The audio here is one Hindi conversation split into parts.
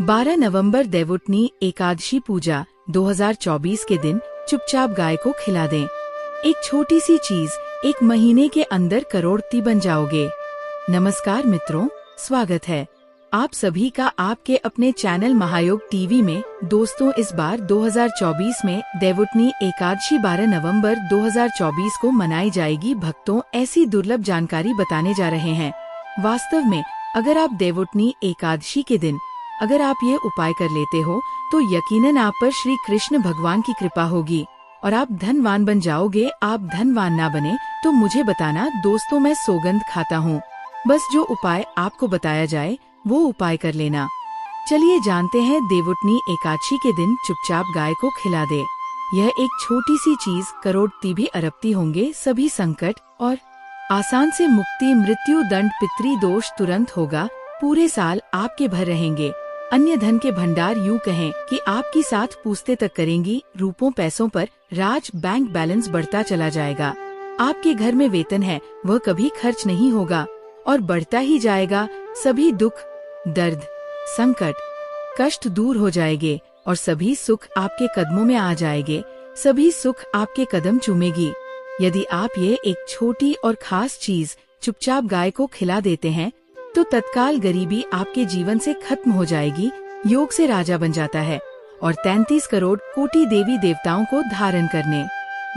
12 नवंबर देवउठनी एकादशी पूजा 2024 के दिन चुपचाप गाय को खिला दें। एक छोटी सी चीज 1 महीने के अंदर करोड़पति बन जाओगे। नमस्कार मित्रों, स्वागत है आप सभी का आपके अपने चैनल महायोग टीवी में। दोस्तों, इस बार 2024 में देवउठनी एकादशी 12 नवंबर 2024 को मनाई जाएगी। भक्तों, ऐसी दुर्लभ जानकारी बताने जा रहे हैं। वास्तव में अगर आप देवउठनी एकादशी के दिन अगर आप ये उपाय कर लेते हो तो यकीनन आप पर श्री कृष्ण भगवान की कृपा होगी और आप धनवान बन जाओगे। आप धनवान ना बने तो मुझे बताना दोस्तों, मैं सौगंध खाता हूँ। बस जो उपाय आपको बताया जाए वो उपाय कर लेना। चलिए जानते हैं देवउठनी एकादशी के दिन चुपचाप गाय को खिला दे। यह एक छोटी सी चीज करोड़पति भी अरबपति होंगे। सभी संकट और आसान से मुक्ति, मृत्यु दंड, पितृ दोष तुरंत होगा। पूरे साल आपके भर रहेंगे। अन्य धन के भंडार यूं कहें कि आपकी साथ पूछते तक करेंगी। रूपों पैसों पर राज, बैंक बैलेंस बढ़ता चला जाएगा। आपके घर में वेतन है वह कभी खर्च नहीं होगा और बढ़ता ही जाएगा। सभी दुख, दर्द, संकट, कष्ट दूर हो जाएंगे और सभी सुख आपके कदमों में आ जाएंगे। सभी सुख आपके कदम चूमेगी। यदि आप ये एक छोटी और खास चीज चुपचाप गाय को खिला देते हैं तो तत्काल गरीबी आपके जीवन से खत्म हो जाएगी। योग से राजा बन जाता है और 33 करोड़ कोटि देवी देवताओं को धारण करने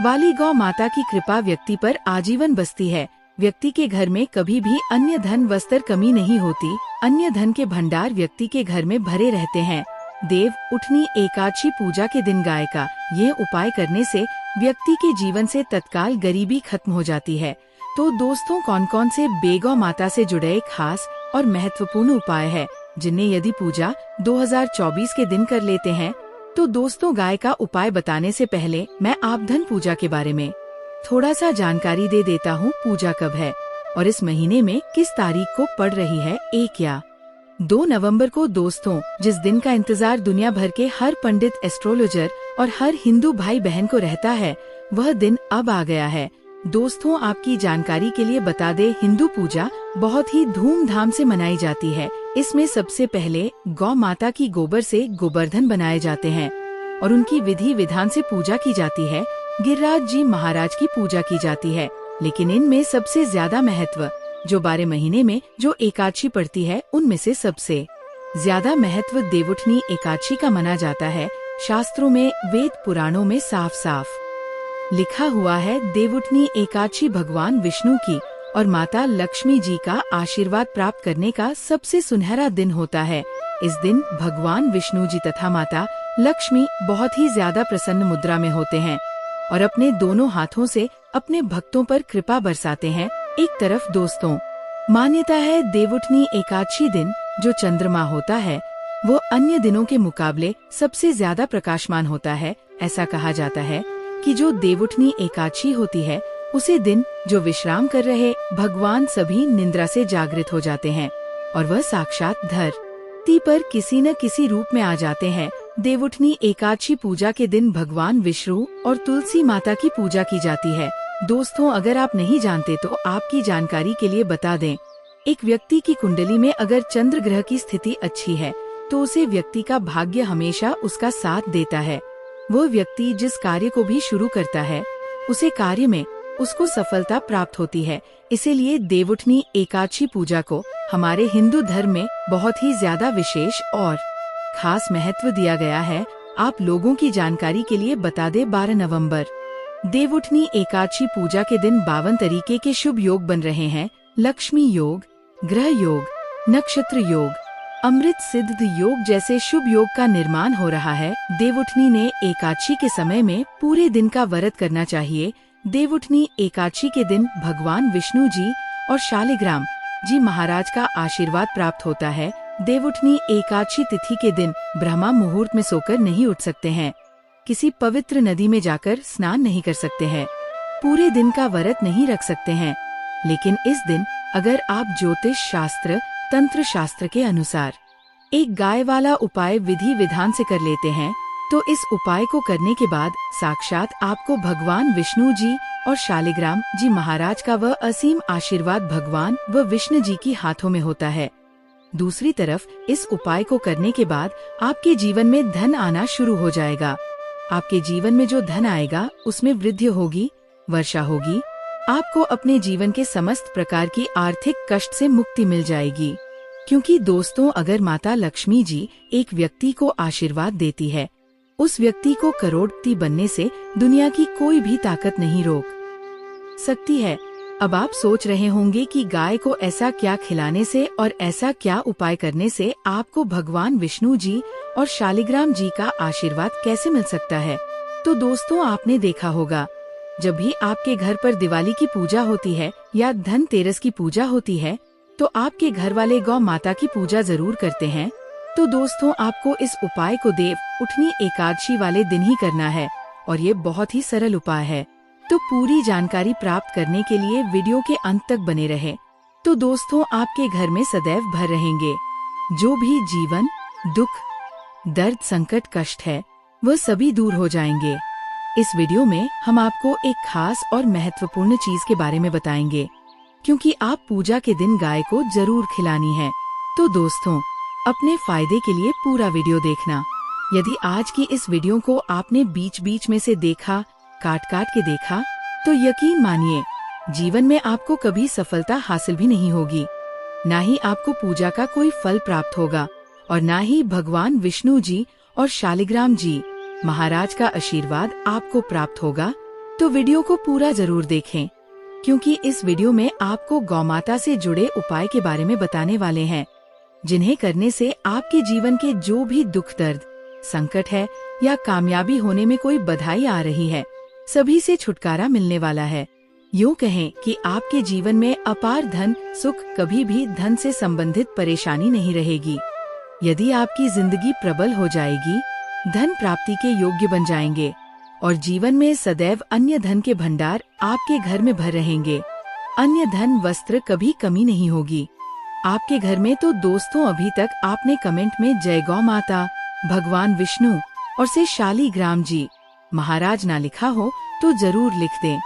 वाली गौ माता की कृपा व्यक्ति पर आजीवन बसती है। व्यक्ति के घर में कभी भी अन्य धन वस्त्र कमी नहीं होती। अन्य धन के भंडार व्यक्ति के घर में भरे रहते हैं। देवउठनी एकादशी पूजा के दिन गाय का ये उपाय करने से व्यक्ति के जीवन से तत्काल गरीबी खत्म हो जाती है। तो दोस्तों, कौन कौन से बेगौ माता से जुड़े खास और महत्वपूर्ण उपाय है जिन्हें यदि पूजा 2024 के दिन कर लेते हैं तो दोस्तों, गाय का उपाय बताने से पहले मैं आपधन पूजा के बारे में थोड़ा सा जानकारी दे देता हूँ। पूजा कब है और इस महीने में किस तारीख को पड़ रही है। 1 या 2 नवंबर को दोस्तों, जिस दिन का इंतजार दुनिया भर के हर पंडित, एस्ट्रोलॉजर और हर हिंदू भाई बहन को रहता है, वह दिन अब आ गया है। दोस्तों, आपकी जानकारी के लिए बता दे, हिंदू पूजा बहुत ही धूमधाम से मनाई जाती है। इसमें सबसे पहले गौ माता की गोबर से गोवर्धन बनाए जाते हैं और उनकी विधि विधान से पूजा की जाती है। गिरिराज जी महाराज की पूजा की जाती है। लेकिन इनमें सबसे ज्यादा महत्व जो 12 महीने में जो एकादशी पड़ती है उनमें से सबसे ज्यादा महत्व देवउठनी एकादशी का माना जाता है। शास्त्रों में, वेद पुराणों में साफ साफ लिखा हुआ है, देवउठनी एकादशी भगवान विष्णु की और माता लक्ष्मी जी का आशीर्वाद प्राप्त करने का सबसे सुनहरा दिन होता है। इस दिन भगवान विष्णु जी तथा माता लक्ष्मी बहुत ही ज्यादा प्रसन्न मुद्रा में होते हैं और अपने दोनों हाथों से अपने भक्तों पर कृपा बरसाते हैं। एक तरफ दोस्तों, मान्यता है देवउठनी एकादशी दिन जो चंद्रमा होता है वो अन्य दिनों के मुकाबले सबसे ज्यादा प्रकाशमान होता है। ऐसा कहा जाता है कि जो देवउठनी एकादशी होती है उसे दिन जो विश्राम कर रहे भगवान सभी निद्रा से जागृत हो जाते हैं और वह साक्षात धरती पर किसी न किसी रूप में आ जाते हैं। देवउठनी एकादशी पूजा के दिन भगवान विष्णु और तुलसी माता की पूजा की जाती है। दोस्तों, अगर आप नहीं जानते तो आपकी जानकारी के लिए बता दें, एक व्यक्ति की कुंडली में अगर चंद्र ग्रह की स्थिति अच्छी है तो उसे व्यक्ति का भाग्य हमेशा उसका साथ देता है। वह व्यक्ति जिस कार्य को भी शुरू करता है उसे कार्य में उसको सफलता प्राप्त होती है। इसीलिए देवउठनी एकादशी पूजा को हमारे हिंदू धर्म में बहुत ही ज्यादा विशेष और खास महत्व दिया गया है। आप लोगों की जानकारी के लिए बता दे, 12 नवंबर देवउठनी एकादशी पूजा के दिन 52 तरीके के शुभ योग बन रहे हैं। लक्ष्मी योग, ग्रह योग, नक्षत्र योग, अमृत सिद्ध योग जैसे शुभ योग का निर्माण हो रहा है। देवउठनी ने एकादशी के समय में पूरे दिन का व्रत करना चाहिए। देवउठनी एकादशी के दिन भगवान विष्णु जी और शालिग्राम जी महाराज का आशीर्वाद प्राप्त होता है। देवउठनी एकादशी तिथि के दिन ब्रह्मा मुहूर्त में सोकर नहीं उठ सकते हैं। किसी पवित्र नदी में जाकर स्नान नहीं कर सकते हैं। पूरे दिन का व्रत नहीं रख सकते हैं। लेकिन इस दिन अगर आप ज्योतिष शास्त्र, तंत्र शास्त्र के अनुसार एक गाय वाला उपाय विधि विधान से कर लेते हैं तो इस उपाय को करने के बाद साक्षात आपको भगवान विष्णु जी और शालिग्राम जी महाराज का वह असीम आशीर्वाद भगवान व विष्णु जी की हाथों में होता है। दूसरी तरफ इस उपाय को करने के बाद आपके जीवन में धन आना शुरू हो जाएगा। आपके जीवन में जो धन आएगा उसमें वृद्धि होगी, वर्षा होगी। आपको अपने जीवन के समस्त प्रकार की आर्थिक कष्ट से मुक्ति मिल जाएगी। क्योंकि दोस्तों, अगर माता लक्ष्मी जी एक व्यक्ति को आशीर्वाद देती है, उस व्यक्ति को करोड़पति बनने से दुनिया की कोई भी ताकत नहीं रोक सकती है। अब आप सोच रहे होंगे कि गाय को ऐसा क्या खिलाने से और ऐसा क्या उपाय करने से आपको भगवान विष्णु जी और शालिग्राम जी का आशीर्वाद कैसे मिल सकता है। तो दोस्तों, आपने देखा होगा, जब भी आपके घर पर दिवाली की पूजा होती है या धनतेरस की पूजा होती है, तो आपके घर वाले गौ माता की पूजा जरूर करते हैं। तो दोस्तों, आपको इस उपाय को देव उठनी एकादशी वाले दिन ही करना है और ये बहुत ही सरल उपाय है। तो पूरी जानकारी प्राप्त करने के लिए वीडियो के अंत तक बने रहे। तो दोस्तों, आपके घर में सदैव भर रहेंगे। जो भी जीवन, दुख, दर्द, संकट, कष्ट है, वह सभी दूर हो जाएंगे। इस वीडियो में हम आपको एक खास और महत्वपूर्ण चीज के बारे में बताएंगे, क्योंकि आप पूजा के दिन गाय को जरूर खिलानी है। तो दोस्तों, अपने फायदे के लिए पूरा वीडियो देखना। यदि आज की इस वीडियो को आपने बीच बीच में से देखा, काट काट के देखा, तो यकीन मानिए जीवन में आपको कभी सफलता हासिल भी नहीं होगी। ना ही आपको पूजा का कोई फल प्राप्त होगा और ना ही भगवान विष्णु जी और शालिग्राम जी महाराज का आशीर्वाद आपको प्राप्त होगा। तो वीडियो को पूरा जरूर देखें, क्योंकि इस वीडियो में आपको गौमाता से जुड़े उपाय के बारे में बताने वाले हैं, जिन्हें करने से आपके जीवन के जो भी दुख, दर्द, संकट है या कामयाबी होने में कोई बधाई आ रही है, सभी से छुटकारा मिलने वाला है। यूँ कहें कि आपके जीवन में अपार धन सुख, कभी भी धन से संबंधित परेशानी नहीं रहेगी। यदि आपकी जिंदगी प्रबल हो जाएगी, धन प्राप्ति के योग्य बन जाएंगे और जीवन में सदैव अन्य धन के भंडार आपके घर में भर रहेंगे। अन्य धन, वस्त्र, कभी कमी नहीं होगी आपके घर में। तो दोस्तों, अभी तक आपने कमेंट में जय गौ माता, भगवान विष्णु और से शालिग्राम जी महाराज ना लिखा हो तो जरूर लिख दें।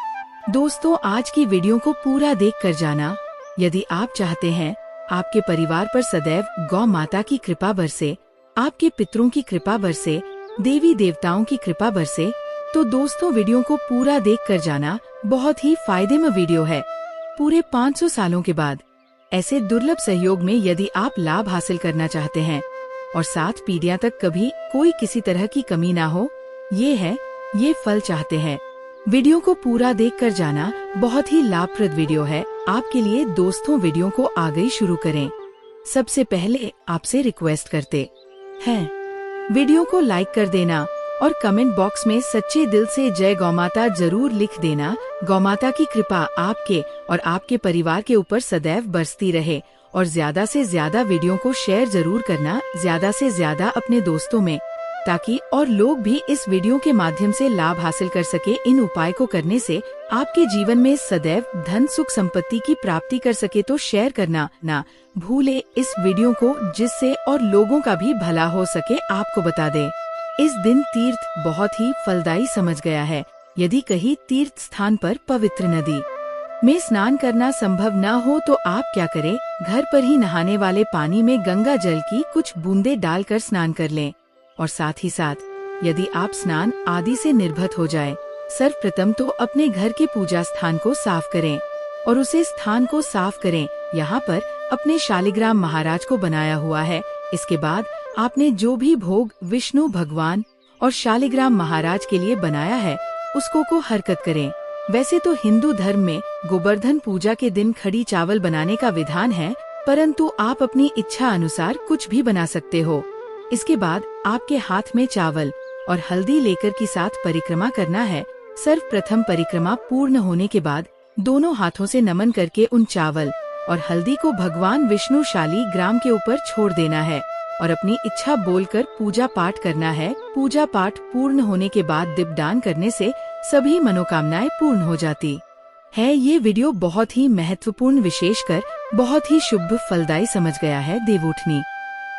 दोस्तों, आज की वीडियो को पूरा देख कर जाना। यदि आप चाहते हैं आपके परिवार पर सदैव गौ माता की कृपा बरसे, आपके पितरों की कृपा बरसे, देवी देवताओं की कृपा बरसे, तो दोस्तों वीडियो को पूरा देख कर जाना। बहुत ही फायदेमंद वीडियो है। पूरे 500 सालों के बाद ऐसे दुर्लभ सहयोग में यदि आप लाभ हासिल करना चाहते हैं और 7 पीढ़ियां तक कभी कोई किसी तरह की कमी ना हो, ये फल चाहते हैं, वीडियो को पूरा देख कर जाना। बहुत ही लाभप्रद वीडियो है आपके लिए। दोस्तों, वीडियो को आगे शुरू करें। सबसे पहले आपसे रिक्वेस्ट करते हैं, वीडियो को लाइक कर देना और कमेंट बॉक्स में सच्चे दिल से जय गौमाता जरूर लिख देना। गौमाता की कृपा आपके और आपके परिवार के ऊपर सदैव बरसती रहे। और ज्यादा से ज्यादा वीडियो को शेयर जरूर करना, ज्यादा से ज्यादा अपने दोस्तों में, ताकि और लोग भी इस वीडियो के माध्यम से लाभ हासिल कर सके। इन उपाय को करने से आपके जीवन में सदैव धन सुख संपत्ति की प्राप्ति कर सके। तो शेयर करना ना भूले इस वीडियो को, जिससे और लोगों का भी भला हो सके। आपको बता दें, इस दिन तीर्थ बहुत ही फलदायी समझ गया है। यदि कहीं तीर्थ स्थान पर पवित्र नदी में स्नान करना संभव न हो तो आप क्या करें, घर पर ही नहाने वाले पानी में गंगा जल की कुछ बूंदें डालकर स्नान कर लें। और साथ ही साथ यदि आप स्नान आदि से निर्भत हो जाए, सर्वप्रथम तो अपने घर के पूजा स्थान को साफ करें और उसे स्थान को साफ करें। यहाँ पर अपने शालिग्राम महाराज को बनाया हुआ है। इसके बाद आपने जो भी भोग विष्णु भगवान और शालिग्राम महाराज के लिए बनाया है, उसको को हरकत करें। वैसे तो हिंदू धर्म में गोवर्धन पूजा के दिन खड़ी चावल बनाने का विधान है, परंतु आप अपनी इच्छा अनुसार कुछ भी बना सकते हो। इसके बाद आपके हाथ में चावल और हल्दी लेकर की साथ परिक्रमा करना है। सर्वप्रथम परिक्रमा पूर्ण होने के बाद दोनों हाथों से नमन करके उन चावल और हल्दी को भगवान विष्णु शालिग्राम के ऊपर छोड़ देना है और अपनी इच्छा बोलकर पूजा पाठ करना है। पूजा पाठ पूर्ण होने के बाद दीपदान करने से सभी मनोकामनाएं पूर्ण हो जाती है। ये वीडियो बहुत ही महत्वपूर्ण, विशेषकर बहुत ही शुभ फलदायी समझ गया है। देवउठनी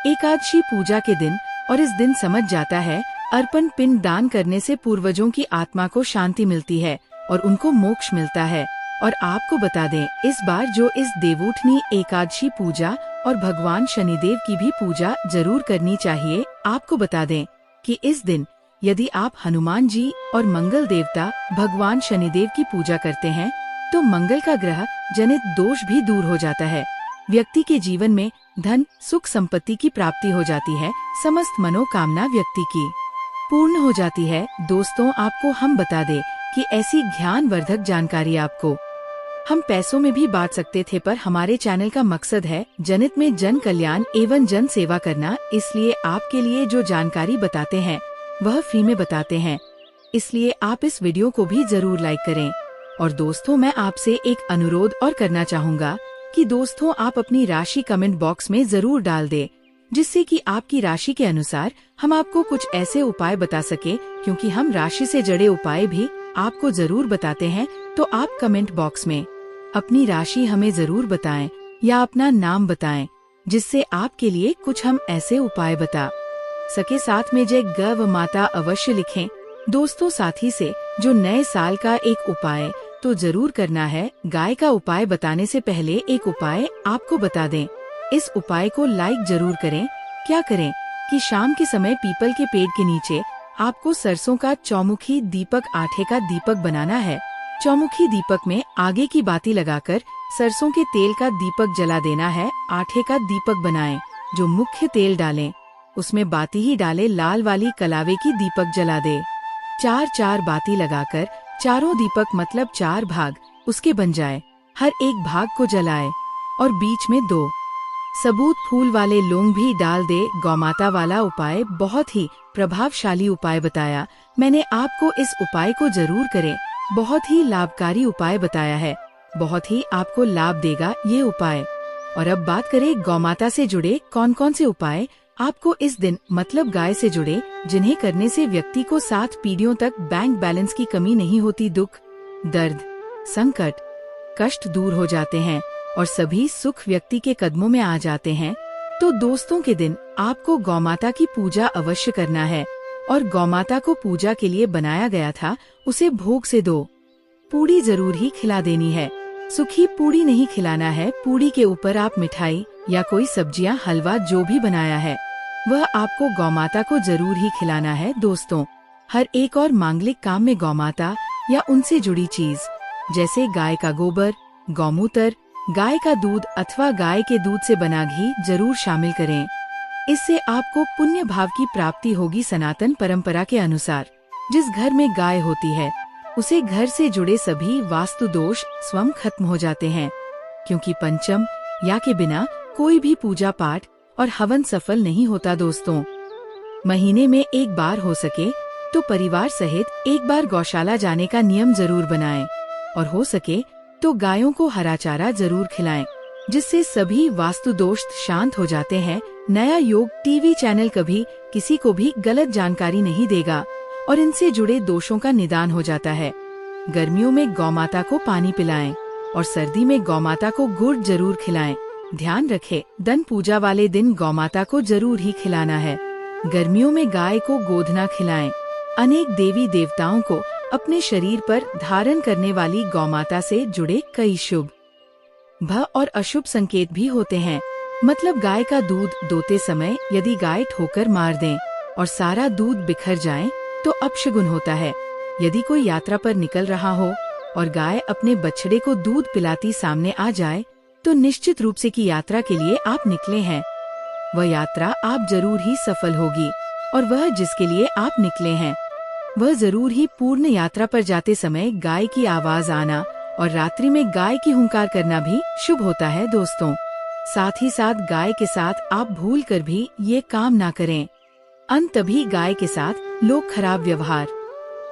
एकादशी पूजा के दिन और इस दिन समझ जाता है, अर्पण पिंड दान करने से पूर्वजों की आत्मा को शांति मिलती है और उनको मोक्ष मिलता है। और आपको बता दें, इस बार जो इस देवउठनी एकादशी पूजा और भगवान शनिदेव की भी पूजा जरूर करनी चाहिए। आपको बता दें कि इस दिन यदि आप हनुमान जी और मंगल देवता भगवान शनिदेव की पूजा करते हैं तो मंगल का ग्रह जनित दोष भी दूर हो जाता है। व्यक्ति के जीवन में धन सुख संपत्ति की प्राप्ति हो जाती है। समस्त मनोकामना व्यक्ति की पूर्ण हो जाती है। दोस्तों, आपको हम बता दें कि ऐसी ज्ञानवर्धक जानकारी आपको हम पैसों में भी बांट सकते थे, पर हमारे चैनल का मकसद है जनित में जन कल्याण एवं जन सेवा करना। इसलिए आपके लिए जो जानकारी बताते हैं वह फ्री में बताते हैं। इसलिए आप इस वीडियो को भी जरूर लाइक करें। और दोस्तों, मैं आपसे एक अनुरोध और करना चाहूँगा कि दोस्तों आप अपनी राशि कमेंट बॉक्स में जरूर डाल दें, जिससे कि आपकी राशि के अनुसार हम आपको कुछ ऐसे उपाय बता सके, क्योंकि हम राशि से जुड़े उपाय भी आपको जरूर बताते हैं। तो आप कमेंट बॉक्स में अपनी राशि हमें जरूर बताएं या अपना नाम बताएं, जिससे आपके लिए कुछ हम ऐसे उपाय बता सके। साथ में जय गौ माता अवश्य लिखें। दोस्तों, साथ ही से जो नए साल का एक उपाय तो जरूर करना है। गाय का उपाय बताने से पहले एक उपाय आपको बता दें। इस उपाय को लाइक जरूर करें। क्या करें कि शाम के समय पीपल के पेड़ के नीचे आपको सरसों का चौमुखी दीपक आटे का दीपक बनाना है। चौमुखी दीपक में आगे की बाती लगाकर सरसों के तेल का दीपक जला देना है। आटे का दीपक बनाएं। जो मुख्य तेल डालें उसमें बाती ही डाले। लाल वाली कलावे की दीपक जला दे। 4 बाती लगाकर चारों दीपक मतलब 4 भाग उसके बन जाए। हर एक भाग को जलाए और बीच में 2 सबूत फूल वाले लौंग भी डाल दे। गौमाता वाला उपाय बहुत ही प्रभावशाली उपाय बताया मैंने आपको। इस उपाय को जरूर करें। बहुत ही लाभकारी उपाय बताया है। बहुत ही आपको लाभ देगा ये उपाय। और अब बात करें गौमाता से जुड़े कौन कौन से उपाय आपको इस दिन मतलब गाय से जुड़े, जिन्हें करने से व्यक्ति को 7 पीढ़ियों तक बैंक बैलेंस की कमी नहीं होती। दुख दर्द संकट कष्ट दूर हो जाते हैं और सभी सुख व्यक्ति के कदमों में आ जाते हैं। तो दोस्तों के दिन आपको गौमाता की पूजा अवश्य करना है। और गौमाता को पूजा के लिए बनाया गया था, उसे भोग से 2 पूड़ी जरूर ही खिला देनी है। सूखी पूड़ी नहीं खिलाना है। पूड़ी के ऊपर आप मिठाई या कोई सब्जियां हलवा जो भी बनाया है वह आपको गौमाता को जरूर ही खिलाना है। दोस्तों, हर एक और मांगलिक काम में गौमाता या उनसे जुड़ी चीज जैसे गाय का गोबर, गौमूत्र, गाय का दूध अथवा गाय के दूध से बना घी जरूर शामिल करें। इससे आपको पुण्य भाव की प्राप्ति होगी। सनातन परंपरा के अनुसार जिस घर में गाय होती है उसे घर से जुड़े सभी वास्तु दोष स्वयं खत्म हो जाते हैं, क्योंकि पंचम या के बिना कोई भी पूजा पाठ और हवन सफल नहीं होता। दोस्तों, महीने में एक बार हो सके तो परिवार सहित एक बार गौशाला जाने का नियम जरूर बनाएं और हो सके तो गायों को हरा चारा जरूर खिलाएं, जिससे सभी वास्तु दोष शांत हो जाते हैं। नया योग टीवी चैनल कभी किसी को भी गलत जानकारी नहीं देगा और इनसे जुड़े दोषों का निदान हो जाता है। गर्मियों में गौमाता को पानी पिलाएं और सर्दी में गौमाता को गुड़ जरूर खिलाएं। ध्यान रखें, धन पूजा वाले दिन गौमाता को जरूर ही खिलाना है। गर्मियों में गाय को गोधना खिलाएं। अनेक देवी देवताओं को अपने शरीर पर धारण करने वाली गौमाता से जुड़े कई शुभ भ और अशुभ संकेत भी होते हैं। मतलब गाय का दूध दोते समय यदि गाय ठोकर मार दें और सारा दूध बिखर जाए तो अपशगुन होता है। यदि कोई यात्रा पर निकल रहा हो और गाय अपने बछड़े को दूध पिलाती सामने आ जाए तो निश्चित रूप से की यात्रा के लिए आप निकले हैं वह यात्रा आप जरूर ही सफल होगी, और वह जिसके लिए आप निकले हैं वह जरूर ही पूर्ण। यात्रा पर जाते समय गाय की आवाज आना और रात्रि में गाय की हुंकार करना भी शुभ होता है। दोस्तों, साथ ही साथ गाय के साथ आप भूल कर भी ये काम ना करें। अंत तभी गाय के साथ लोग खराब व्यवहार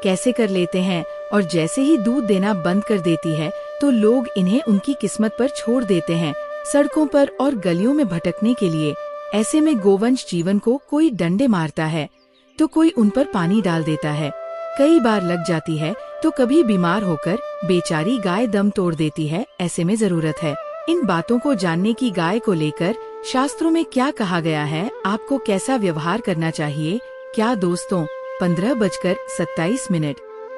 कैसे कर लेते हैं, और जैसे ही दूध देना बंद कर देती है तो लोग इन्हें उनकी किस्मत पर छोड़ देते हैं, सड़कों पर और गलियों में भटकने के लिए। ऐसे में गोवंश जीवन को कोई डंडे मारता है तो कोई उन पर पानी डाल देता है। कई बार लग जाती है तो कभी बीमार होकर बेचारी गाय दम तोड़ देती है। ऐसे में जरूरत है इन बातों को जानने की। गाय को लेकर शास्त्रों में क्या कहा गया है, आपको कैसा व्यवहार करना चाहिए। क्या दोस्तों, 15:27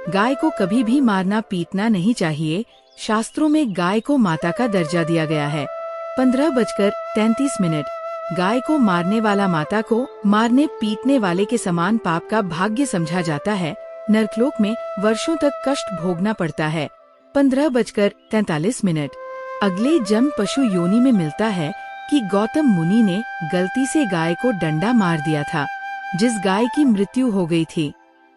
गाय को कभी भी मारना पीटना नहीं चाहिए। शास्त्रों में गाय को माता का दर्जा दिया गया है। 15:33 गाय को मारने वाला माता को मारने पीटने वाले के समान पाप का भाग्य समझा जाता है। नरकलोक में वर्षों तक कष्ट भोगना पड़ता है। 15:43 अगले जन्म पशु योनि में मिलता है कि गौतम मुनि ने गलती से गाय को डंडा मार दिया था, जिस गाय की मृत्यु हो गई थी,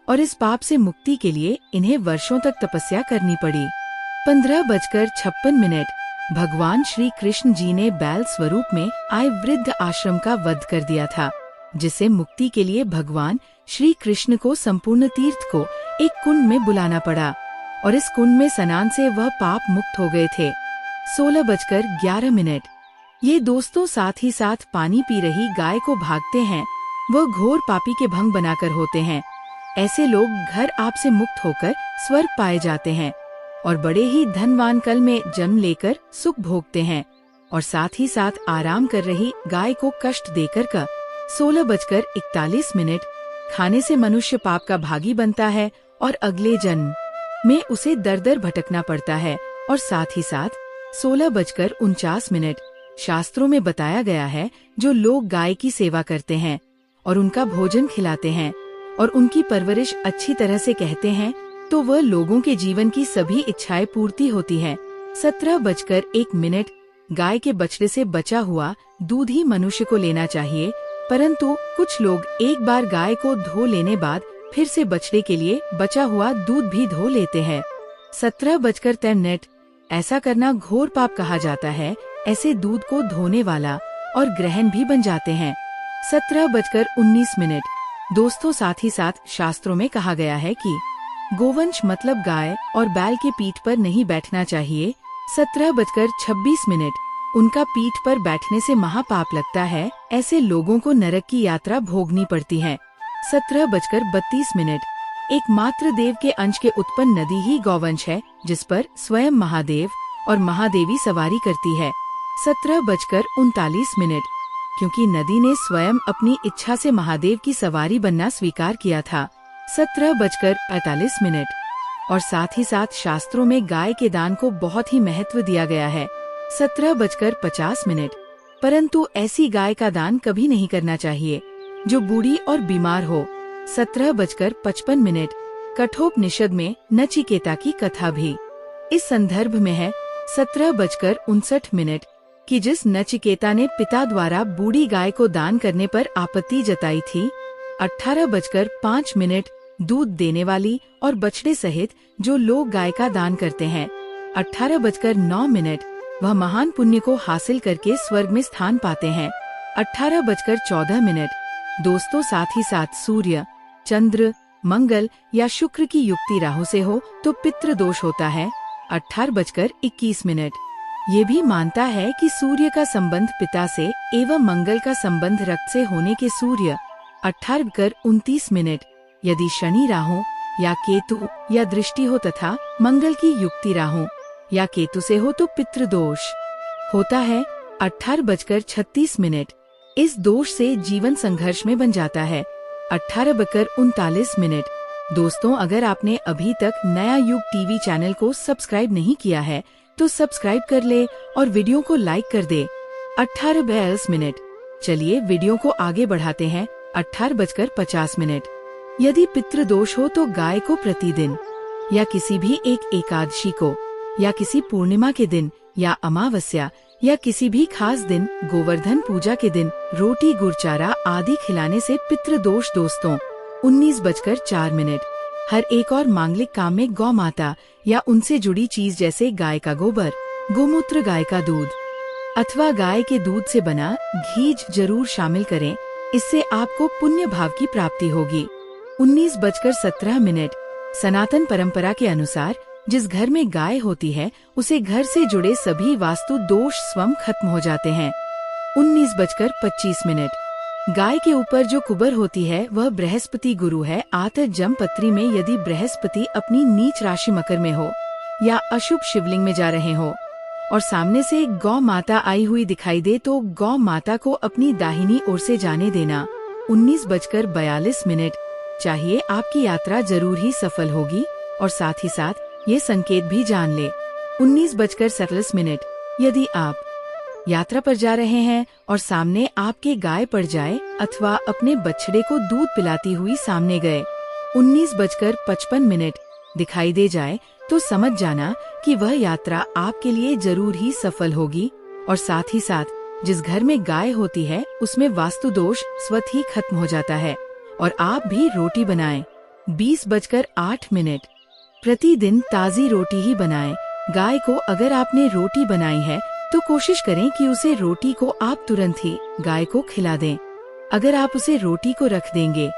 और इस पाप से मुक्ति के लिए इन्हें वर्षों तक तपस्या करनी पड़ी। 15:56 भगवान श्री कृष्ण जी ने बैल स्वरूप में आए वृद्ध आश्रम का वध कर दिया था, जिससे मुक्ति के लिए भगवान श्री कृष्ण को संपूर्ण तीर्थ को एक कुंड में बुलाना पड़ा, और इस कुंड में स्नान से वह पाप मुक्त हो गए थे। 16:11 ये दोस्तों साथ ही साथ पानी पी रही गाय को भागते हैं, वह घोर पापी के भंग बनाकर होते हैं। ऐसे लोग घर आप से मुक्त होकर स्वर्ग पाए जाते हैं और बड़े ही धनवान कल में जन्म लेकर सुख भोगते हैं, और साथ ही साथ आराम कर रही गाय को कष्ट देकर का। 16:41 खाने से मनुष्य पाप का भागी बनता है और अगले जन्म में उसे दर दर भटकना पड़ता है। और साथ ही साथ 16:49 शास्त्रों में बताया गया है, जो लोग गाय की सेवा करते हैं और उनका भोजन खिलाते हैं और उनकी परवरिश अच्छी तरह से कहते हैं, तो वह लोगों के जीवन की सभी इच्छाएं पूर्ति होती है। 17:01 गाय के बछड़े से बचा हुआ दूध ही मनुष्य को लेना चाहिए, परंतु कुछ लोग एक बार गाय को धो लेने बाद फिर से बछड़े के लिए बचा हुआ दूध भी धो लेते हैं। 17:53 ऐसा करना घोर पाप कहा जाता है। ऐसे दूध को धोने वाला और ग्रहण भी बन जाते हैं। 17:19 दोस्तों साथ ही साथ शास्त्रों में कहा गया है कि गोवंश मतलब गाय और बैल के पीठ पर नहीं बैठना चाहिए। 17:26 उनका पीठ पर बैठने से महापाप लगता है, ऐसे लोगों को नरक की यात्रा भोगनी पड़ती है। 17:32 एकमात्र देव के अंश के उत्पन्न नदी ही गौवंश है, जिस पर स्वयं महादेव और महादेवी सवारी करती है। 17:39 क्योंकि नदी ने स्वयं अपनी इच्छा से महादेव की सवारी बनना स्वीकार किया था। 17:48 और साथ ही साथ शास्त्रों में गाय के दान को बहुत ही महत्व दिया गया है। 17:50 परंतु ऐसी गाय का दान कभी नहीं करना चाहिए जो बूढ़ी और बीमार हो। 17:55 कठोपनिषद में नचिकेता की कथा भी इस संदर्भ में है। 17:59 कि जिस नचिकेता ने पिता द्वारा बूढ़ी गाय को दान करने पर आपत्ति जताई थी। 18:05 दूध देने वाली और बछड़े सहित जो लोग गाय का दान करते हैं। 18:09 वह महान पुण्य को हासिल करके स्वर्ग में स्थान पाते हैं। 18:14 दोस्तों साथ ही साथ सूर्य, चंद्र, मंगल या शुक्र की युक्ति राहु से हो तो पितृदोष होता है। 18:21 ये भी मानता है कि सूर्य का संबंध पिता से एवं मंगल का संबंध रक्त से होने के सूर्य। 18:29 यदि शनि राहु या केतु या दृष्टि हो तथा मंगल की युक्ति राहु या केतु से हो तो पितृदोष होता है। 18:36 इस दोष से जीवन संघर्ष में बन जाता है। 18:39 दोस्तों दोस्तों आपने अभी तक नया युग टीवी चैनल को सब्सक्राइब नहीं किया है तो सब्सक्राइब कर ले और वीडियो को लाइक कर दे। 18:42 चलिए वीडियो को आगे बढ़ाते हैं। 18:50 यदि पितृदोष हो तो गाय को प्रतिदिन या किसी भी एक एकादशी को या किसी पूर्णिमा के दिन या अमावस्या या किसी भी खास दिन गोवर्धन पूजा के दिन रोटी गुड़चारा आदि खिलाने से पितृदोष दोस्तों। 19:04 हर एक और मांगलिक काम में गौ माता या उनसे जुड़ी चीज जैसे गाय का गोबर, गोमूत्र, गाय का दूध अथवा गाय के दूध से बना घी जरूर शामिल करें, इससे आपको पुण्य भाव की प्राप्ति होगी। 19:17 सनातन परंपरा के अनुसार जिस घर में गाय होती है उसे घर से जुड़े सभी वास्तु दोष स्वयं खत्म हो जाते हैं। 19:25 गाय के ऊपर जो कुबर होती है वह बृहस्पति गुरु है। आतर जम पत्री में यदि बृहस्पति अपनी नीच राशि मकर में हो या अशुभ शिवलिंग में जा रहे हो और सामने से गौ माता आई हुई दिखाई दे तो गौ माता को अपनी दाहिनी ओर से जाने देना। 19:42 चाहिए आपकी यात्रा जरूर ही सफल होगी और साथ ही साथ ये संकेत भी जान ले 19:47। यदि आप यात्रा पर जा रहे हैं और सामने आपके गाय पड़ जाए अथवा अपने बछड़े को दूध पिलाती हुई सामने गए 19:55 दिखाई दे जाए तो समझ जाना कि वह यात्रा आपके लिए जरूर ही सफल होगी। और साथ ही साथ जिस घर में गाय होती है उसमें वास्तु दोष स्वतः ही खत्म हो जाता है। और आप भी रोटी बनाएं। 20:08। प्रतिदिन ताज़ी रोटी ही बनाएं। गाय को अगर आपने रोटी बनाई है तो कोशिश करें कि उसे रोटी को आप तुरंत ही गाय को खिला दें। अगर आप उसे रोटी को रख देंगे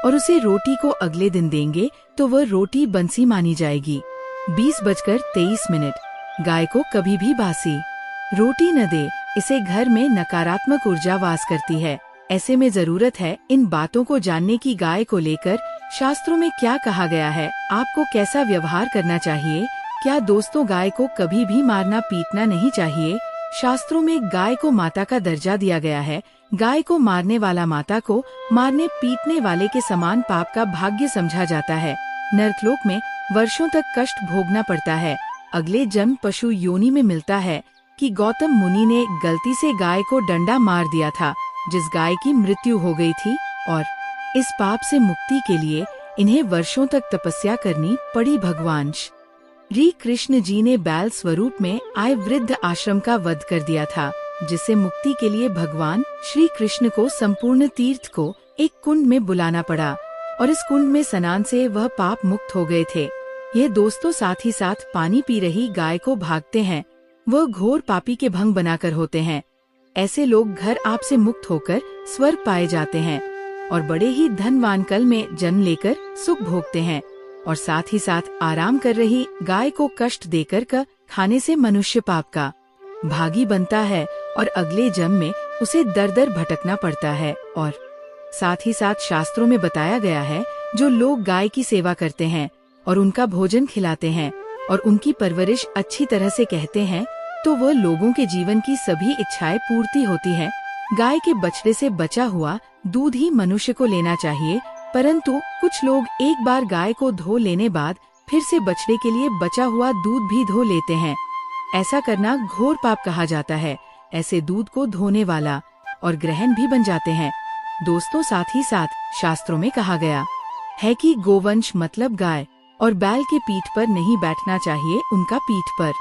और उसे रोटी को अगले दिन देंगे तो वह रोटी बंसी मानी जाएगी। 20:23। गाय को कभी भी बासी रोटी न दे, इसे घर में नकारात्मक ऊर्जा वास करती है। ऐसे में जरूरत है इन बातों को जानने की गाय को लेकर शास्त्रों में क्या कहा गया है, आपको कैसा व्यवहार करना चाहिए। क्या दोस्तों गाय को कभी भी मारना पीटना नहीं चाहिए। शास्त्रों में गाय को माता का दर्जा दिया गया है। गाय को मारने वाला माता को मारने पीटने वाले के समान पाप का भाग्य समझा जाता है। नरकलोक में वर्षों तक कष्ट भोगना पड़ता है। अगले जन्म पशु योनि में मिलता है कि गौतम मुनि ने गलती से गाय को डंडा मार दिया था जिस गाय की मृत्यु हो गई थी और इस पाप से मुक्ति के लिए इन्हें वर्षों तक तपस्या करनी पड़ी। भगवान श्री कृष्ण जी ने बैल स्वरूप में आए वृद्ध आश्रम का वध कर दिया था, जिससे मुक्ति के लिए भगवान श्री कृष्ण को संपूर्ण तीर्थ को एक कुंड में बुलाना पड़ा और इस कुंड में स्नान से वह पाप मुक्त हो गए थे। ये दोस्तों साथ ही साथ पानी पी रही गाय को भागते हैं, वह घोर पापी के भंग बनाकर होते हैं। ऐसे लोग घर आप से मुक्त होकर स्वर्ग पाए जाते हैं और बड़े ही धनवान कल में जन्म लेकर सुख भोगते हैं। और साथ ही साथ आराम कर रही गाय को कष्ट देकर खाने से मनुष्य पाप का भागी बनता है और अगले जन्म में उसे दर दर भटकना पड़ता है। और साथ ही साथ शास्त्रों में बताया गया है जो लोग गाय की सेवा करते हैं और उनका भोजन खिलाते हैं और उनकी परवरिश अच्छी तरह से कहते हैं तो वह लोगों के जीवन की सभी इच्छाएं पूर्ति होती है। गाय के बछड़े से बचा हुआ दूध ही मनुष्य को लेना चाहिए, परंतु कुछ लोग एक बार गाय को धो लेने बाद फिर से बछड़े के लिए बचा हुआ दूध भी धो लेते हैं। ऐसा करना घोर पाप कहा जाता है। ऐसे दूध को धोने वाला और ग्रहण भी बन जाते हैं। दोस्तों साथ ही साथ शास्त्रों में कहा गया है कि गोवंश मतलब गाय और बैल के पीठ पर नहीं बैठना चाहिए, उनका पीठ पर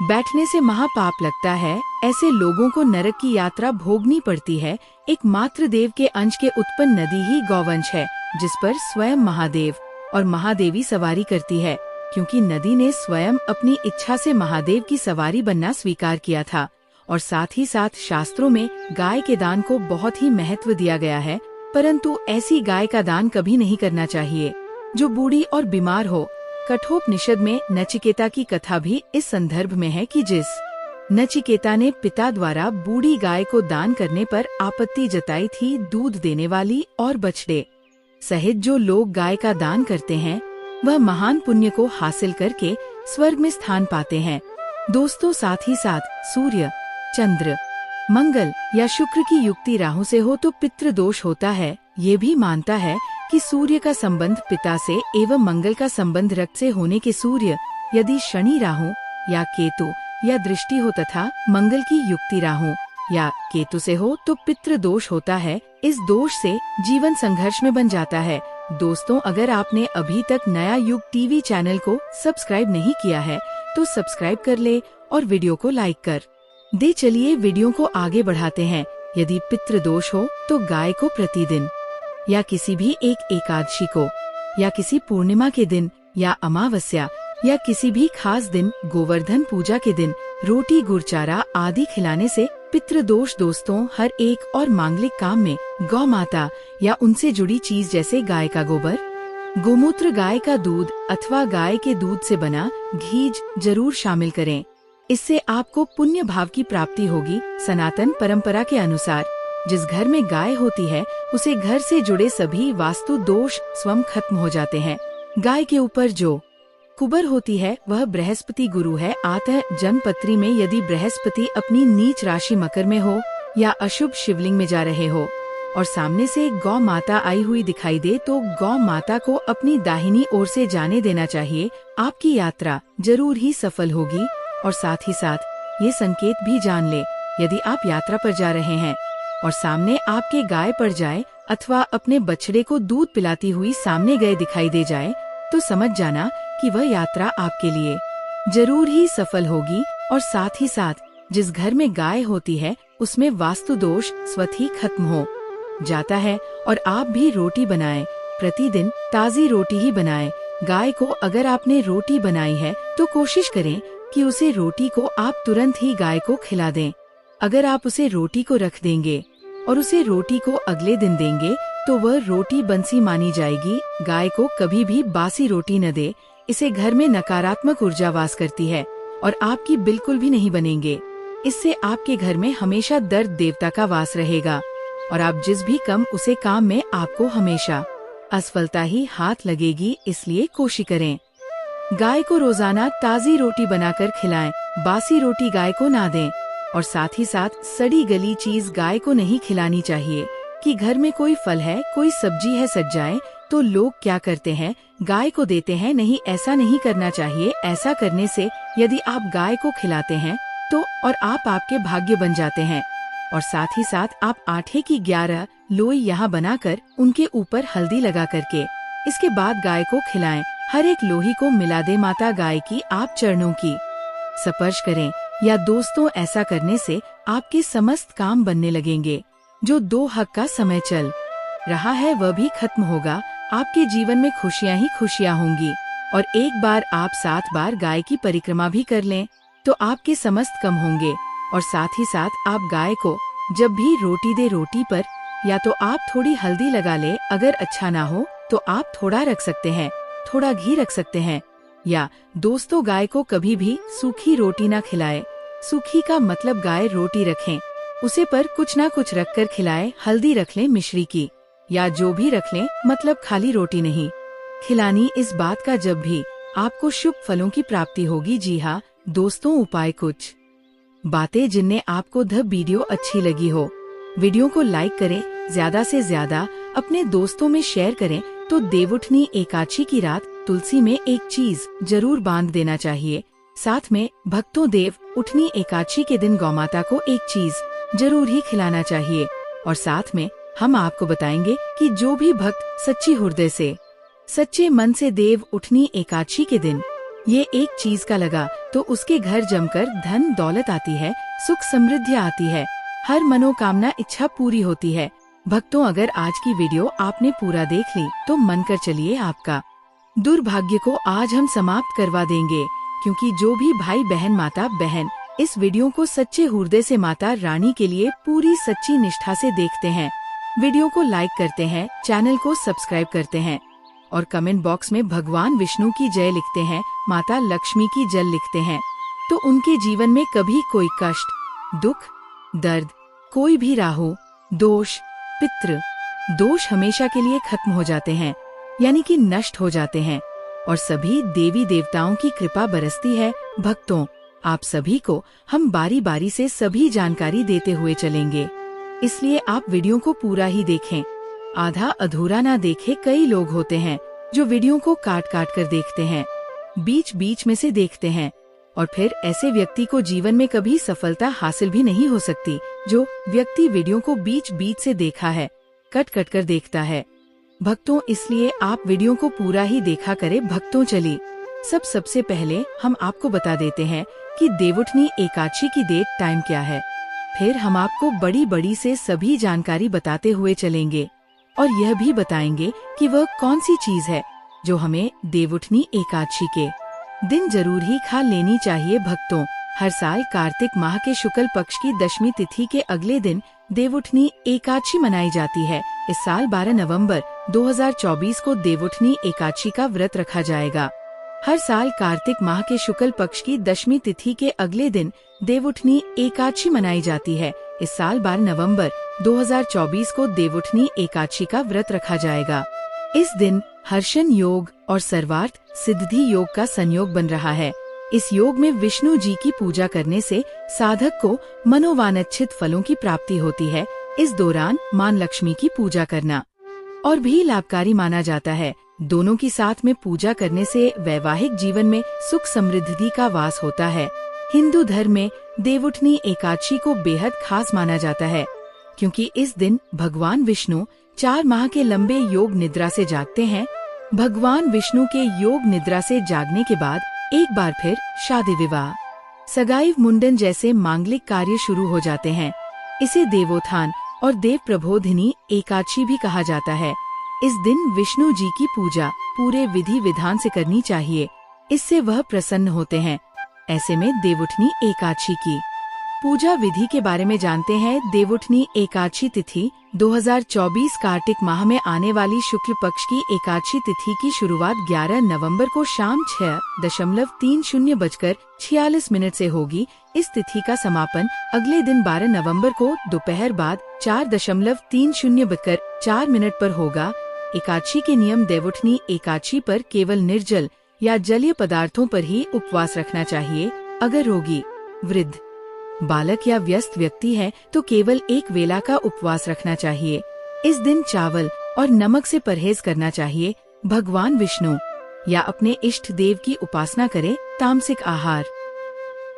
बैठने से महापाप लगता है। ऐसे लोगों को नरक की यात्रा भोगनी पड़ती है। एकमात्र देव के अंश के उत्पन्न नदी ही गौवंश है, जिस पर स्वयं महादेव और महादेवी सवारी करती है, क्योंकि नदी ने स्वयं अपनी इच्छा से महादेव की सवारी बनना स्वीकार किया था। और साथ ही साथ शास्त्रों में गाय के दान को बहुत ही महत्व दिया गया है, परंतु ऐसी गाय का दान कभी नहीं करना चाहिए जो बूढ़ी और बीमार हो। कठोपनिषद में नचिकेता की कथा भी इस संदर्भ में है कि जिस नचिकेता ने पिता द्वारा बूढ़ी गाय को दान करने पर आपत्ति जताई थी, दूध देने वाली और बछड़े सहित जो लोग गाय का दान करते हैं वह महान पुण्य को हासिल करके स्वर्ग में स्थान पाते हैं। दोस्तों साथ ही साथ सूर्य, चंद्र, मंगल या शुक्र की युक्ति राहु से हो तो पितृ दोष होता है। ये भी मानता है कि सूर्य का संबंध पिता से एवं मंगल का संबंध रक्त से होने के सूर्य यदि शनि राहु या केतु या दृष्टि हो तथा मंगल की युक्ति राहु या केतु से हो तो पितृ दोष होता है। इस दोष से जीवन संघर्ष में बन जाता है। दोस्तों अगर आपने अभी तक नया युग टीवी चैनल को सब्सक्राइब नहीं किया है तो सब्सक्राइब कर ले और वीडियो को लाइक कर दे। चलिए वीडियो को आगे बढ़ाते हैं। यदि पितृ दोष हो तो गाय को प्रतिदिन या किसी भी एक एकादशी को या किसी पूर्णिमा के दिन या अमावस्या या किसी भी खास दिन गोवर्धन पूजा के दिन रोटी गुड़चारा आदि खिलाने से पितृ दोष दोस्तों हर एक और मांगलिक काम में गौ माता या उनसे जुड़ी चीज जैसे गाय का गोबर, गोमूत्र, गाय का दूध अथवा गाय के दूध से बना घी जरूर शामिल करें। इससे आपको पुण्य भाव की प्राप्ति होगी। सनातन परंपरा के अनुसार जिस घर में गाय होती है उसे घर से जुड़े सभी वास्तु दोष स्वयं खत्म हो जाते हैं। गाय के ऊपर जो कुबर होती है वह बृहस्पति गुरु है। अतः जन्मपत्री में यदि बृहस्पति अपनी नीच राशि मकर में हो या अशुभ शिवलिंग में जा रहे हो और सामने से गौ माता आई हुई दिखाई दे तो गौ माता को अपनी दाहिनी ओर से जाने देना चाहिए। आपकी यात्रा जरूर ही सफल होगी और साथ ही साथ ये संकेत भी जान ले, यदि आप यात्रा पर जा रहे हैं और सामने आपके गाय पड़ जाए अथवा अपने बछड़े को दूध पिलाती हुई सामने गए दिखाई दे जाए, तो समझ जाना कि वह यात्रा आपके लिए जरूर ही सफल होगी। और साथ ही साथ जिस घर में गाय होती है उसमें वास्तु दोष स्वतः ही खत्म हो जाता है। और आप भी रोटी बनाएं, प्रतिदिन ताज़ी रोटी ही बनाएं। गाय को अगर आपने रोटी बनाई है तो कोशिश करें कि उसे रोटी को आप तुरंत ही गाय को खिला दें। अगर आप उसे रोटी को रख देंगे और उसे रोटी को अगले दिन देंगे तो वह रोटी बंसी मानी जाएगी। गाय को कभी भी बासी रोटी न दे, इसे घर में नकारात्मक ऊर्जा वास करती है और आपकी बिल्कुल भी नहीं बनेंगे। इससे आपके घर में हमेशा दर्द देवता का वास रहेगा और आप जिस भी उसे काम में आपको हमेशा असफलता ही हाथ लगेगी। इसलिए कोशिश करें गाय को रोजाना ताज़ी रोटी बनाकर खिलाएं, बासी रोटी गाय को ना दें। और साथ ही साथ सड़ी गली चीज गाय को नहीं खिलानी चाहिए। कि घर में कोई फल है, कोई सब्जी है सड़ जाए तो लोग क्या करते हैं, गाय को देते हैं। नहीं, ऐसा नहीं करना चाहिए। ऐसा करने से यदि आप गाय को खिलाते हैं तो और आप आपके भाग्य बन जाते हैं। और साथ ही साथ आप आटे की 11 लोई यहाँ बनाकर उनके ऊपर हल्दी लगा करके इसके बाद गाय को खिलाएं। हर एक लोही को मिला दे माता गाय की आप चरणों की स्पर्श करें। या दोस्तों, ऐसा करने से आपके समस्त काम बनने लगेंगे। जो 2 हक का समय चल रहा है वह भी खत्म होगा। आपके जीवन में खुशियां ही खुशियां होंगी। और एक बार आप 7 बार गाय की परिक्रमा भी कर लें तो आपके समस्त कम होंगे। और साथ ही साथ आप गाय को जब भी रोटी दे, रोटी पर या तो आप थोड़ी हल्दी लगा ले, अगर अच्छा ना हो तो आप थोड़ा रख सकते हैं, थोड़ा घी रख सकते हैं। या दोस्तों, गाय को कभी भी सूखी रोटी ना खिलाए। सूखी का मतलब गाय रोटी रखें, उसे पर कुछ ना कुछ रख कर खिलाए। हल्दी रख लें मिश्री की या जो भी रख लें, मतलब खाली रोटी नहीं खिलानी। इस बात का जब भी आपको शुभ फलों की प्राप्ति होगी। जी हाँ दोस्तों, उपाय कुछ बातें जिनने आपको द वीडियो अच्छी लगी हो, वीडियो को लाइक करें, ज्यादा से ज्यादा अपने दोस्तों में शेयर करें। तो देवउठनी एकादशी की रात तुलसी में एक चीज जरूर बांध देना चाहिए। साथ में भक्तों, देव उठनी एकादशी के दिन गौमाता को एक चीज जरूर ही खिलाना चाहिए। और साथ में हम आपको बताएंगे कि जो भी भक्त सच्ची हृदय से, सच्चे मन से देव उठनी एकादशी के दिन ये एक चीज का लगा तो उसके घर जमकर धन दौलत आती है, सुख समृद्धि आती है, हर मनोकामना इच्छा पूरी होती है। भक्तों, अगर आज की वीडियो आपने पूरा देख ली तो मन कर चलिए आपका दुर्भाग्य को आज हम समाप्त करवा देंगे। क्योंकि जो भी भाई बहन, माता बहन इस वीडियो को सच्चे हृदय से माता रानी के लिए पूरी सच्ची निष्ठा से देखते हैं, वीडियो को लाइक करते हैं, चैनल को सब्सक्राइब करते हैं और कमेंट बॉक्स में भगवान विष्णु की जय लिखते हैं, माता लक्ष्मी की जल लिखते हैं, तो उनके जीवन में कभी कोई कष्ट, दुख, दर्द, कोई भी राहु दोष, पितृ दोष हमेशा के लिए खत्म हो जाते हैं, यानी कि नष्ट हो जाते हैं और सभी देवी देवताओं की कृपा बरसती है। भक्तों, आप सभी को हम बारी बारी से सभी जानकारी देते हुए चलेंगे, इसलिए आप वीडियो को पूरा ही देखें, आधा अधूरा ना देखें। कई लोग होते हैं जो वीडियो को काट काट कर देखते हैं, बीच बीच में से देखते हैं और फिर ऐसे व्यक्ति को जीवन में कभी सफलता हासिल भी नहीं हो सकती। जो व्यक्ति वीडियो को बीच बीच से देखा है, कट कट कर देखता है। भक्तों, इसलिए आप वीडियो को पूरा ही देखा करें। भक्तों, चलिए सबसे पहले हम आपको बता देते हैं कि देवउठनी एकादशी की डेट, टाइम क्या है। फिर हम आपको बड़ी बड़ी से सभी जानकारी बताते हुए चलेंगे और यह भी बताएंगे कि वह कौन सी चीज है जो हमें देवउठनी एकादशी के दिन जरूर ही खा लेनी चाहिए। भक्तों, हर साल कार्तिक माह के शुक्ल पक्ष की दशमी तिथि के अगले दिन देवउठनी एकादशी मनाई जाती है। इस साल 12 नवंबर 2024 को देवउठनी एकादशी का व्रत रखा जाएगा। हर साल कार्तिक माह के शुक्ल पक्ष की दशमी तिथि के अगले दिन देवउठनी एकादशी मनाई जाती है। इस साल 12 नवंबर 2024 को देवउठनी एकादशी का व्रत रखा जाएगा। इस दिन हर्षण योग और सर्वार्थ सिद्धि योग का संयोग बन रहा है। इस योग में विष्णु जी की पूजा करने से साधक को मनोवांछित फलों की प्राप्ति होती है। इस दौरान मां लक्ष्मी की पूजा करना और भी लाभकारी माना जाता है। दोनों की साथ में पूजा करने से वैवाहिक जीवन में सुख समृद्धि का वास होता है। हिंदू धर्म में देवउठनी एकादशी को बेहद खास माना जाता है, क्योंकि इस दिन भगवान विष्णु 4 माह के लंबे योग निद्रा से जागते हैं। भगवान विष्णु के योग निद्रा से जागने के बाद एक बार फिर शादी विवाह, सगाई मुंडन जैसे मांगलिक कार्य शुरू हो जाते हैं। इसे देवोत्थान और देव प्रबोधिनी एकादशी भी कहा जाता है। इस दिन विष्णु जी की पूजा पूरे विधि विधान से करनी चाहिए, इससे वह प्रसन्न होते हैं। ऐसे में देवउठनी एकादशी की पूजा विधि के बारे में जानते हैं। देवउठनी एकादशी तिथि 2024 कार्तिक माह में आने वाली शुक्ल पक्ष की एकादशी तिथि की शुरुआत 11 नवंबर को शाम 6:30 से होगी। इस तिथि का समापन अगले दिन 12 नवंबर को दोपहर बाद 4:30 पर होगा। एकादशी के नियम। देवउठनी एकादशी पर केवल निर्जल या जलीय पदार्थों पर ही उपवास रखना चाहिए। अगर रोगी, वृद्ध, बालक या व्यस्त व्यक्ति है तो केवल एक वेला का उपवास रखना चाहिए। इस दिन चावल और नमक से परहेज करना चाहिए। भगवान विष्णु या अपने इष्ट देव की उपासना करें। तामसिक आहार,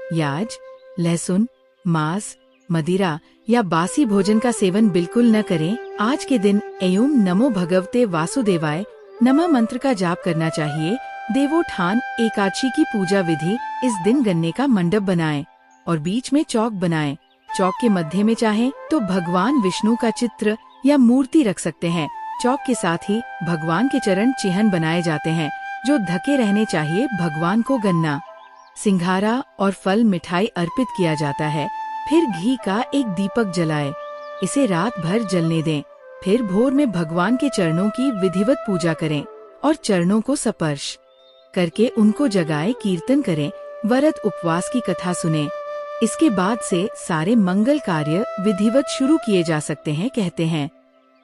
प्याज, लहसुन, मांस, मदिरा या बासी भोजन का सेवन बिल्कुल न करें। आज के दिन एवं नमो भगवते वासुदेवाय नमः मंत्र का जाप करना चाहिए। देवोत्थान एकादशी की पूजा विधि। इस दिन गन्ने का मंडप बनाएं और बीच में चौक बनाएं। चौक के मध्य में चाहें तो भगवान विष्णु का चित्र या मूर्ति रख सकते हैं। चौक के साथ ही भगवान के चरण चिन्ह बनाए जाते हैं जो ढके रहने चाहिए। भगवान को गन्ना, सिंघारा और फल मिठाई अर्पित किया जाता है। फिर घी का एक दीपक जलाएं, इसे रात भर जलने दें। फिर भोर में भगवान के चरणों की विधिवत पूजा करें और चरणों को स्पर्श करके उनको जगाए कीर्तन करें। व्रत उपवास की कथा सुनें। इसके बाद से सारे मंगल कार्य विधिवत शुरू किए जा सकते हैं, कहते हैं।